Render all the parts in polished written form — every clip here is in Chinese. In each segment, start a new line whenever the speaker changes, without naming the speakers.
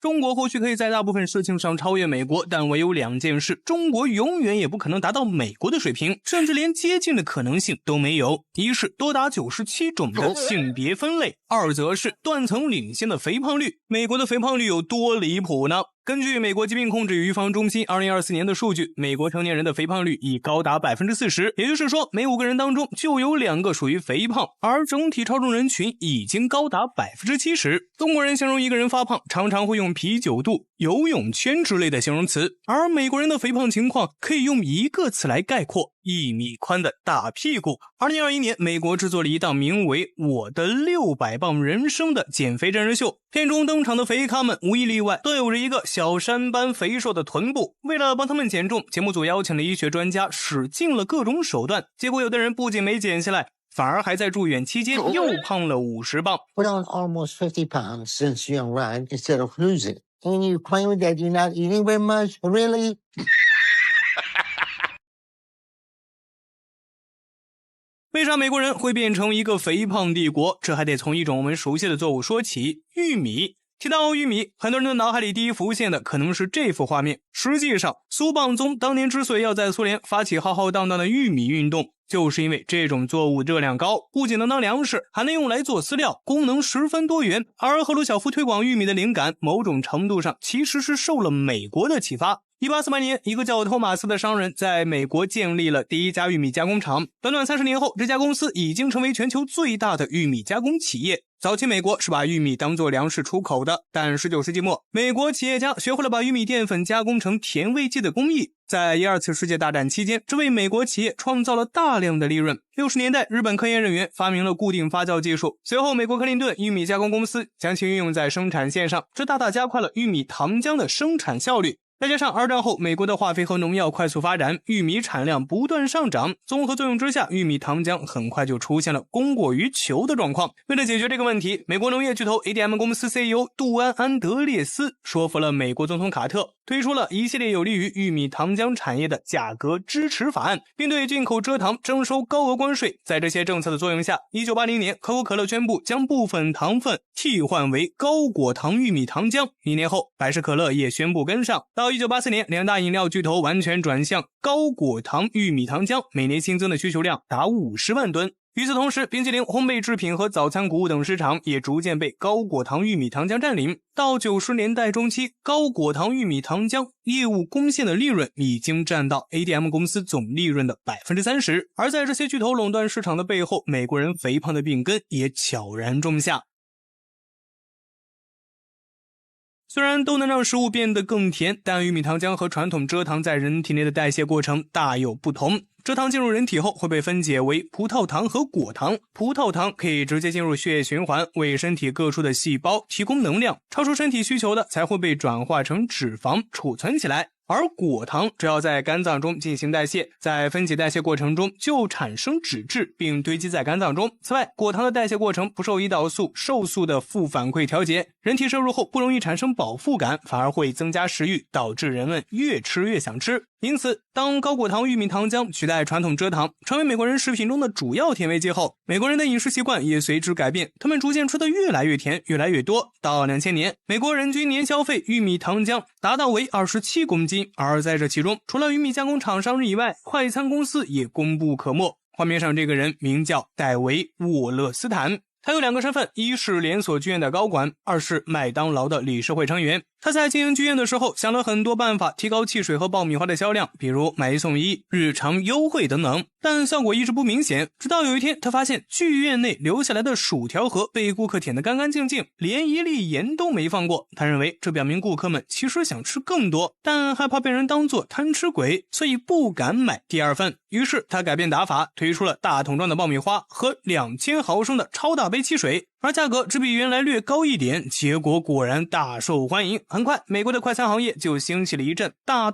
中国或许可以在大部分事情上超越美国，但唯有2件事，中国永远也不可能达到美国的水平，甚至连接近的可能性都没有。一是多达97种的性别分类，二则是断层领先的肥胖率。美国的肥胖率有多离谱呢？根据美国疾病控制与预防中心2024年的数据，美国成年人的肥胖率已高达 40%， 也就是说每5个人当中就有2个属于肥胖，而整体超重人群已经高达 70%。 中国人形容一个人发胖常常会用啤酒肚、游泳圈之类的形容词，而美国人的肥胖情况可以用一个词来概括：1米宽的大屁股。2021年，美国制作了一档名为《我的600磅人生》的减肥真人秀，片中登场的肥咖们无一例外都有着一个小山般肥硕的臀部。为了帮他们减重，节目组邀请了医学专家，使尽了各种手段，结果有的人不仅没减下来，反而还在住院期间又胖了50磅。
Put on almost 50 pounds since you arrived instead of losing. And you claim that you're not eating very much? Really?
为啥美国人会变成一个肥胖帝国？这还得从一种我们熟悉的作物说起，玉米。提到玉米，很多人的脑海里第一浮现的可能是这幅画面。实际上，苏棒宗当年之所以要在苏联发起浩浩荡荡的玉米运动，就是因为这种作物热量高，不仅能当粮食，还能用来做饲料，功能十分多元。而赫鲁晓夫推广玉米的灵感，某种程度上其实是受了美国的启发。1848年，一个叫托马斯的商人在美国建立了第一家玉米加工厂。短短30年后，这家公司已经成为全球最大的玉米加工企业。早期美国是把玉米当作粮食出口的，但19世纪末，美国企业家学会了把玉米淀粉加工成甜味剂的工艺。在1、2次世界大战期间，这为美国企业创造了大量的利润。60年代，日本科研人员发明了固定发酵技术，随后美国克林顿玉米加工公司将其运用在生产线上，这大大加快了玉米糖浆的生产效率。再加上2战后美国的化肥和农药快速发展，玉米产量不断上涨，综合作用之下，玉米糖浆很快就出现了供过于求的状况。为了解决这个问题，美国农业巨头 ADM 公司 CEO 杜安·安德烈斯说服了美国总统卡特，推出了一系列有利于玉米糖浆产业的价格支持法案，并对进口蔗糖征收高额关税。在这些政策的作用下，1980年可口可乐宣布将部分糖分替换为高果糖玉米糖浆，1年后百事可乐也宣布跟上。到1984年，2大饮料巨头完全转向高果糖玉米糖浆，每年新增的需求量达50万吨。与此同时，冰淇淋、烘焙制品和早餐谷物等市场也逐渐被高果糖玉米糖浆占领。到90年代中期，高果糖玉米糖浆业务贡献的利润已经占到 ADM 公司总利润的 30%。而在这些巨头垄断市场的背后，美国人肥胖的病根也悄然种下。虽然都能让食物变得更甜，但玉米糖浆和传统蔗糖在人体内的代谢过程大有不同。蔗糖进入人体后会被分解为葡萄糖和果糖，葡萄糖可以直接进入血液循环，为身体各处的细胞提供能量，超出身体需求的才会被转化成脂肪储存起来。而果糖只要在肝脏中进行代谢，在分解代谢过程中就产生脂质并堆积在肝脏中。此外，果糖的代谢过程不受胰岛素、瘦素的负反馈调节，人体摄入后不容易产生饱腹感，反而会增加食欲，导致人们越吃越想吃。因此，当高果糖玉米糖浆取代传统蔗糖，成为美国人食品中的主要甜味剂后，美国人的饮食习惯也随之改变，他们逐渐吃得越来越甜，越来越多。到2000年，美国人均年消费玉米糖浆达到为27公斤，而在这其中，除了玉米加工厂商以外，快餐公司也功不可没。画面上这个人名叫戴维·沃勒斯坦，他有2个身份，一是连锁剧院的高管，二是麦当劳的理事会成员。他在经营剧院的时候想了很多办法提高汽水和爆米花的销量，比如买1送1、日常优惠等等，但效果一直不明显。直到有一天，他发现剧院内留下来的薯条盒被顾客舔得干干净净，连一粒盐都没放过。他认为这表明顾客们其实想吃更多，但害怕被人当作贪吃鬼，所以不敢买第2份。于是他改变打法，推出了大桶装的爆米花和2000毫升的超大杯汽水，而价格只比原来略高一点，结果果然大受欢迎。很快，美国的快餐行业就兴起了一阵大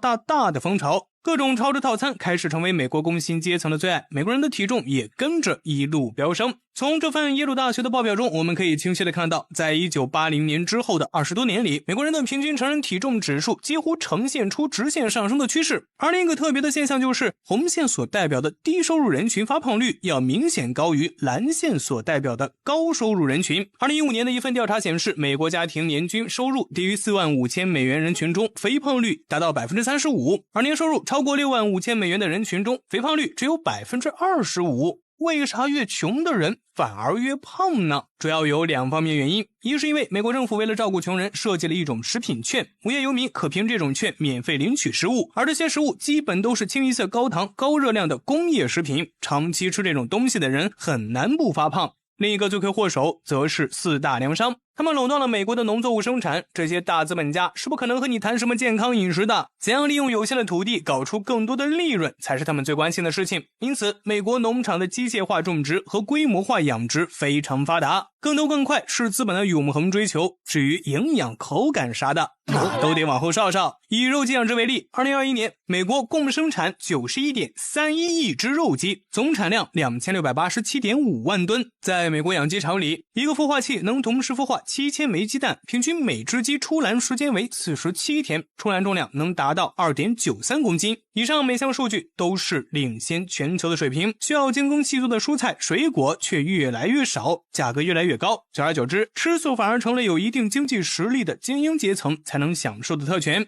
的风潮。各种超值套餐开始成为美国工薪阶层的最爱，美国人的体重也跟着一路飙升。从这份耶鲁大学的报表中，我们可以清晰地看到，在1980年之后的20多年里，美国人的平均成人体重指数几乎呈现出直线上升的趋势。而另一个特别的现象就是，红线所代表的低收入人群发胖率要明显高于蓝线所代表的高收入人群。2015年的一份调查显示，美国家庭年均收入低于45000美元人群中，肥胖率达到 35%， 而年收入超过65000美元的人群中，肥胖率只有 25%。为啥越穷的人反而越胖呢？主要有2方面原因。一是因为美国政府为了照顾穷人，设计了一种食品券，无业游民可凭这种券免费领取食物，而这些食物基本都是清一色高糖高热量的工业食品，长期吃这种东西的人很难不发胖。另一个罪魁祸首则是4大粮商，他们垄断了美国的农作物生产，这些大资本家是不可能和你谈什么健康饮食的，怎样利用有限的土地搞出更多的利润才是他们最关心的事情。因此，美国农场的机械化种植和规模化养殖非常发达，更多更快是资本的永恒追求，至于营养口感啥的，那都得往后稍稍。以肉鸡养殖为例，2021年美国共生产 91.31 亿只肉鸡，总产量 2687.5 万吨。在美国养鸡场里，一个孵化器能同时孵化7000枚鸡蛋，平均每只鸡出栏时间为47天，出栏重量能达到 2.93 公斤。以上每项数据都是领先全球的水平，需要精耕细作的蔬菜水果却越来越少，价格越来越高，久而久之，吃素反而成了有一定经济实力的精英阶层才能享受的特权。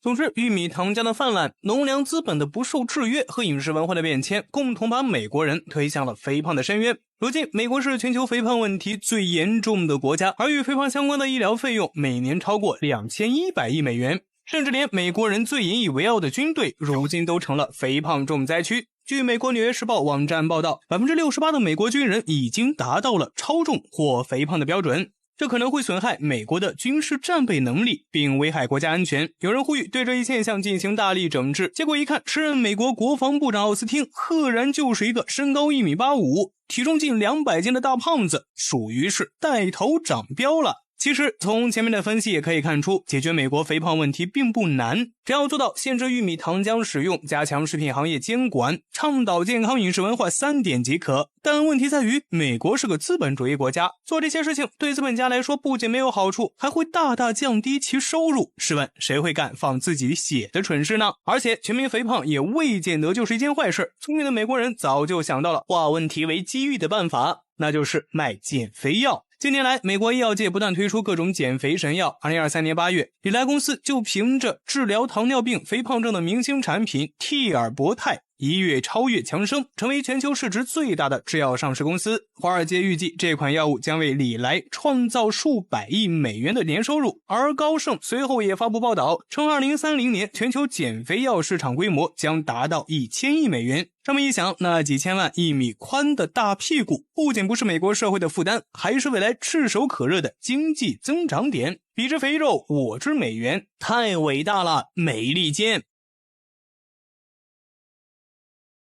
总之，玉米糖浆的泛滥、农粮资本的不受制约和饮食文化的变迁，共同把美国人推向了肥胖的深渊。如今，美国是全球肥胖问题最严重的国家，而与肥胖相关的医疗费用每年超过2100亿美元，甚至连美国人最引以为傲的军队，如今都成了肥胖重灾区。据美国《纽约时报》网站报道， 68% 的美国军人已经达到了超重或肥胖的标准。这可能会损害美国的军事战备能力，并危害国家安全。有人呼吁对这一现象进行大力整治，结果一看，时任美国国防部长奥斯汀赫然就是一个身高1.85米、体重近200斤的大胖子，属于是带头长膘了。其实从前面的分析也可以看出，解决美国肥胖问题并不难，只要做到限制玉米糖浆使用，加强食品行业监管，倡导健康饮食文化3点即可。但问题在于，美国是个资本主义国家，做这些事情对资本家来说不仅没有好处，还会大大降低其收入。试问谁会干放自己血的蠢事呢？而且全民肥胖也未见得就是一件坏事，聪明的美国人早就想到了化问题为机遇的办法，那就是卖减肥药。近年来，美国医药界不断推出各种减肥神药。2023年8月，礼来公司就凭着治疗糖尿病、肥胖症的明星产品替尔博泰一跃超越强生，成为全球市值最大的制药上市公司。华尔街预计这款药物将为礼来创造数百亿美元的年收入，而高盛随后也发布报道，称2030年全球减肥药市场规模将达到1000亿美元。这么一想，那几千万1米宽的大屁股不仅不是美国社会的负担，还是未来炙手可热的经济增长点。彼之肥肉，我之美元，太伟大了，美利坚。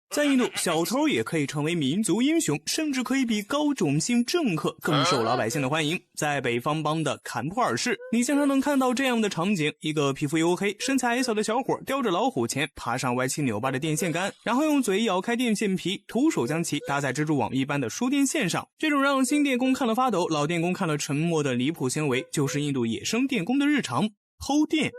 在印度，小偷也可以成为民族英雄，甚至可以比高种姓政客更受老百姓的欢迎。在北方邦的坎普尔市，你经常能看到这样的场景：一个皮肤黝黑、身材矮小的小伙叼着老虎钳，爬上歪七扭八的电线杆，然后用嘴咬开电线皮，徒手将其搭在蜘蛛网一般的输电线上。这种让新电工看了发抖、老电工看了沉默的离谱行为，就是印度野生电工的日常——偷电。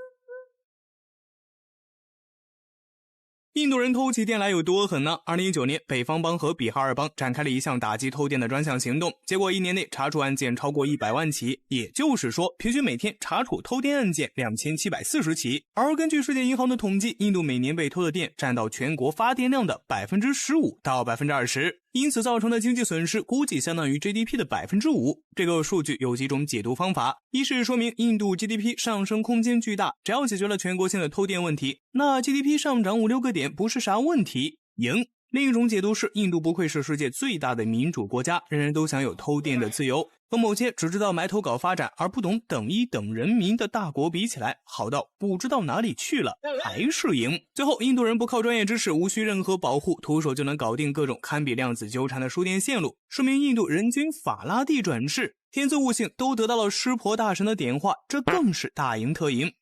印度人偷起电来有多狠呢？2019年，北方邦和比哈尔邦展开了一项打击偷电的专项行动，结果1年内查处案件超过100万起，也就是说，平均每天查处偷电案件2740起。而根据世界银行的统计，印度每年被偷的电占到全国发电量的 15%到 20%， 因此造成的经济损失估计相当于 GDP 的 5%。 这个数据有几种解读方法，一是说明印度 GDP 上升空间巨大，只要解决了全国性的偷电问题，那 GDP 上涨5-6个点不是啥问题，赢。另一种解读是，印度不愧是世界最大的民主国家，人人都享有偷电的自由，和某些只知道埋头搞发展而不懂等一等人民的大国比起来，好到不知道哪里去了，还是赢。最后，印度人不靠专业知识，无需任何保护，徒手就能搞定各种堪比量子纠缠的输电线路，说明印度人均法拉第转世，天资悟性都得到了湿婆大神的点化，这更是大赢特赢。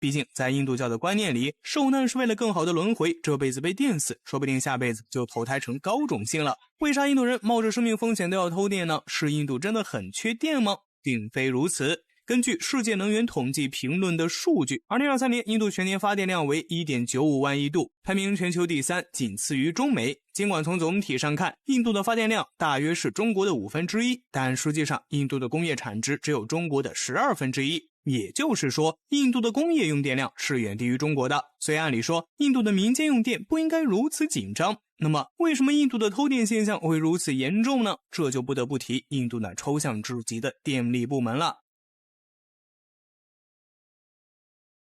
毕竟在印度教的观念里，受难是为了更好的轮回，这辈子被电死，说不定下辈子就投胎成高种姓了。为啥印度人冒着生命风险都要偷电呢？是印度真的很缺电吗？并非如此。根据世界能源统计评论的数据，2023年印度全年发电量为 1.95 万亿度，排名全球第3，仅次于中美。尽管从总体上看，印度的发电量大约是中国的1/5，但实际上印度的工业产值只有中国的1/12，也就是说，印度的工业用电量是远低于中国的。所以按理说，印度的民间用电不应该如此紧张。那么为什么印度的偷电现象会如此严重呢？这就不得不提印度那抽象至极的电力部门了。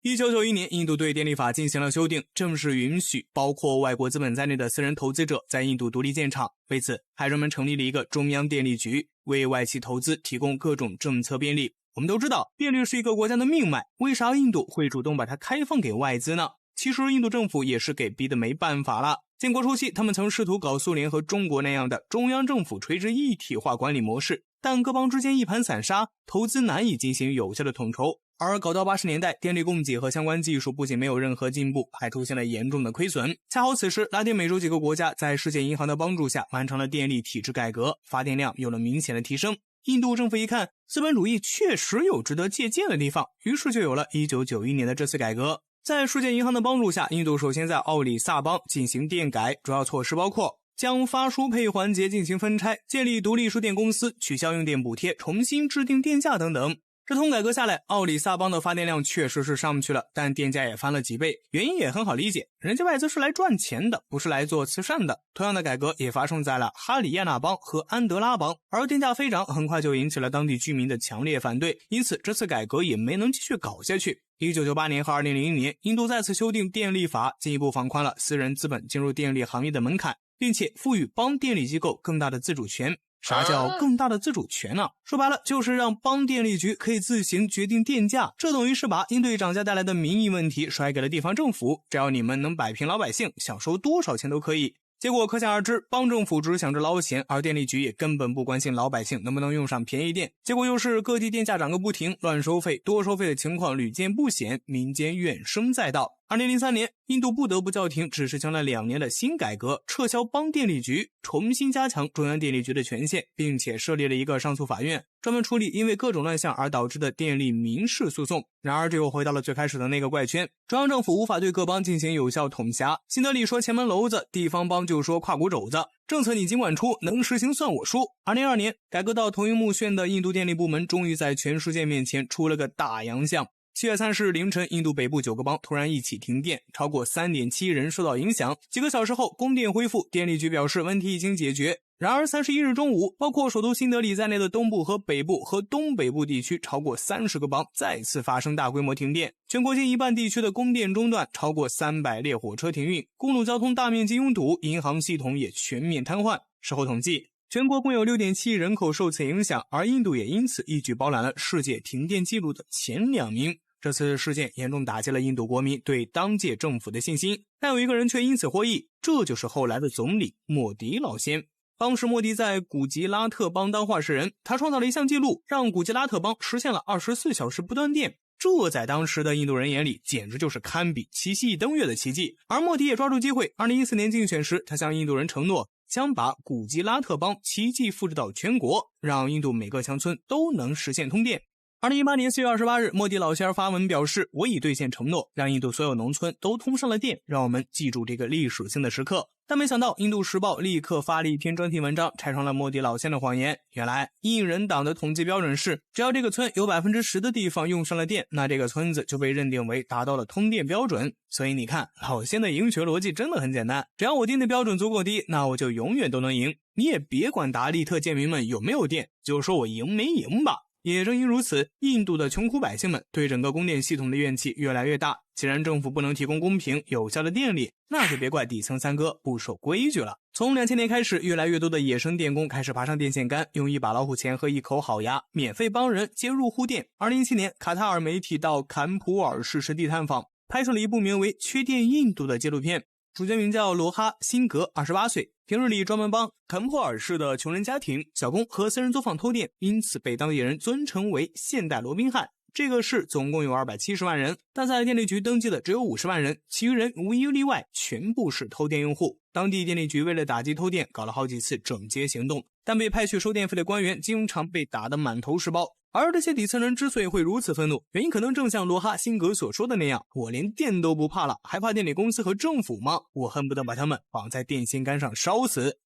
1991年，印度对电力法进行了修订，正式允许包括外国资本在内的私人投资者在印度独立建厂。为此，还专门成立了一个中央电力局，为外企投资提供各种政策便利。我们都知道，电力是一个国家的命脉，为啥印度会主动把它开放给外资呢？其实印度政府也是给逼得没办法了。建国初期，他们曾试图搞苏联和中国那样的中央政府垂直一体化管理模式，但各邦之间一盘散沙，投资难以进行有效的统筹。而搞到80年代，电力供给和相关技术不仅没有任何进步，还出现了严重的亏损。恰好此时，拉丁美洲几个国家在世界银行的帮助下完成了电力体制改革，发电量有了明显的提升。印度政府一看，资本主义确实有值得借鉴的地方，于是就有了1991年的这次改革。在世界银行的帮助下，印度首先在奥里萨邦进行电改，主要措施包括将发输配环节进行分拆，建立独立输电公司，取消用电补贴，重新制定电价等等。这通改革下来，奥里萨邦的发电量确实是上去了，但电价也翻了几倍。原因也很好理解，人家外资是来赚钱的，不是来做慈善的。同样的改革也发生在了哈里亚纳邦和安德拉邦，而电价飞涨很快就引起了当地居民的强烈反对，因此这次改革也没能继续搞下去。1998年和2001年，印度再次修订电力法，进一步放宽了私人资本进入电力行业的门槛，并且赋予邦电力机构更大的自主权。啥叫更大的自主权呢？说白了就是让邦电力局可以自行决定电价，这等于是把应对涨价带来的民意问题甩给了地方政府，只要你们能摆平老百姓，想收多少钱都可以。结果可想而知，邦政府只想着捞钱，而电力局也根本不关心老百姓能不能用上便宜电。结果又是各地电价涨个不停，乱收费、多收费的情况屡见不鲜，民间怨声载道。2003年，印度不得不叫停只实行了2年的新改革，撤销邦电力局，重新加强中央电力局的权限，并且设立了一个上诉法院，专门处理因为各种乱象而导致的电力民事诉讼。然而这又回到了最开始的那个怪圈，中央政府无法对各邦进行有效统辖，新德里说前门楼子，地方邦就说胯骨肘子，政策你尽管出，能实行算我输。2002年，改革到头晕目眩的印度电力部门终于在全世界面前出了个大洋相。7月30日凌晨，印度北部9个邦突然一起停电，超过 3.7 亿人受到影响。几个小时后，供电恢复，电力局表示问题已经解决。然而31日中午，包括首都新德里在内的东部和北部和东北部地区超过30个邦再次发生大规模停电，全国近一半地区的供电中断，超过300列火车停运，公路交通大面积拥堵，银行系统也全面瘫痪。事后统计，全国共有 6.7 亿人口受此影响，而印度也因此一举包揽了世界停电记录的前2名。这次事件严重打击了印度国民对当届政府的信心，但有一个人却因此获益，这就是后来的总理莫迪老先。当时莫迪在古吉拉特邦当话事人，他创造了一项记录，让古吉拉特邦实现了24小时不断电，这在当时的印度人眼里简直就是堪比七夕登月的奇迹。而莫迪也抓住机会，2014年竞选时，他向印度人承诺将把古吉拉特邦奇迹复制到全国，让印度每个乡村都能实现通电。2018年4月28日，莫迪老仙儿发文表示，我已兑现承诺，让印度所有农村都通上了电，让我们记住这个历史性的时刻。但没想到，印度时报立刻发了一篇专题文章，拆穿了莫迪老仙的谎言。原来印人党的统计标准是，只要这个村有 10% 的地方用上了电，那这个村子就被认定为达到了通电标准。所以你看，老仙的赢球逻辑真的很简单，只要我定的标准足够低，那我就永远都能赢。你也别管达利特贱民们有没有电，就说我赢没赢吧。也正因如此，印度的穷苦百姓们对整个供电系统的怨气越来越大。既然政府不能提供公平有效的电力，那就别怪底层三哥不守规矩了。从2000年开始，越来越多的野生电工开始爬上电线杆，用一把老虎钳和一口好牙免费帮人接入户电。2017年，卡塔尔媒体到坎普尔市实地探访，拍摄了一部名为《缺电印度》的纪录片。主角名叫罗哈·辛格，28岁，平日里专门帮坎普尔市的穷人家庭、小工和私人作坊偷电，因此被当地人尊称为现代罗宾汉。这个市总共有270万人，但在电力局登记的只有50万人，其余人无一例外全部是偷电用户。当地电力局为了打击偷电，搞了好几次整街行动，但被派去收电费的官员经常被打得满头是包。而这些底层人之所以会如此愤怒，原因可能正像罗哈辛格所说的那样，我连电都不怕了，还怕电力公司和政府吗？我恨不得把他们绑在电线杆上烧死。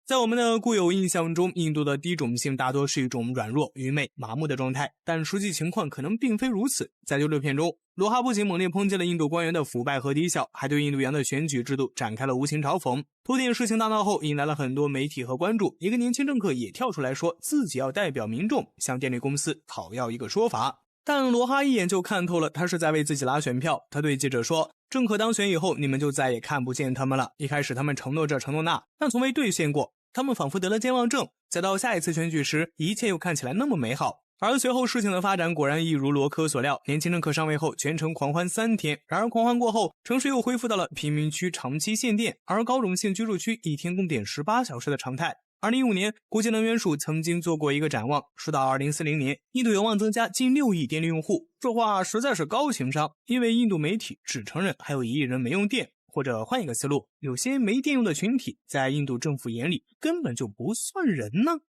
在我们的固有印象中，印度的低种姓大多是一种软弱、愚昧、麻木的状态，但实际情况可能并非如此。在纪录片中，罗哈不仅猛烈抨击了印度官员的腐败和低效，还对印度洋的选举制度展开了无情嘲讽。偷电事情大闹后，引来了很多媒体和关注，一个年轻政客也跳出来说自己要代表民众向电力公司讨要一个说法。但罗哈一眼就看透了，他是在为自己拉选票。他对记者说，政客当选以后，你们就再也看不见他们了。一开始他们承诺这承诺那，但从未兑现过。他们仿佛得了健忘症，再到下一次选举时，一切又看起来那么美好。而随后事情的发展果然一如罗科所料，年轻政客上位后全城狂欢3天，然而狂欢过后，城市又恢复到了贫民区长期限电，而高种姓居住区一天供电18小时的常态。2015年，国际能源署曾经做过一个展望，说到2040年，印度有望增加近6亿电力用户。这话实在是高情商，因为印度媒体只承认还有1亿人没用电。或者换一个思路，有些没电用的群体在印度政府眼里根本就不算人呢。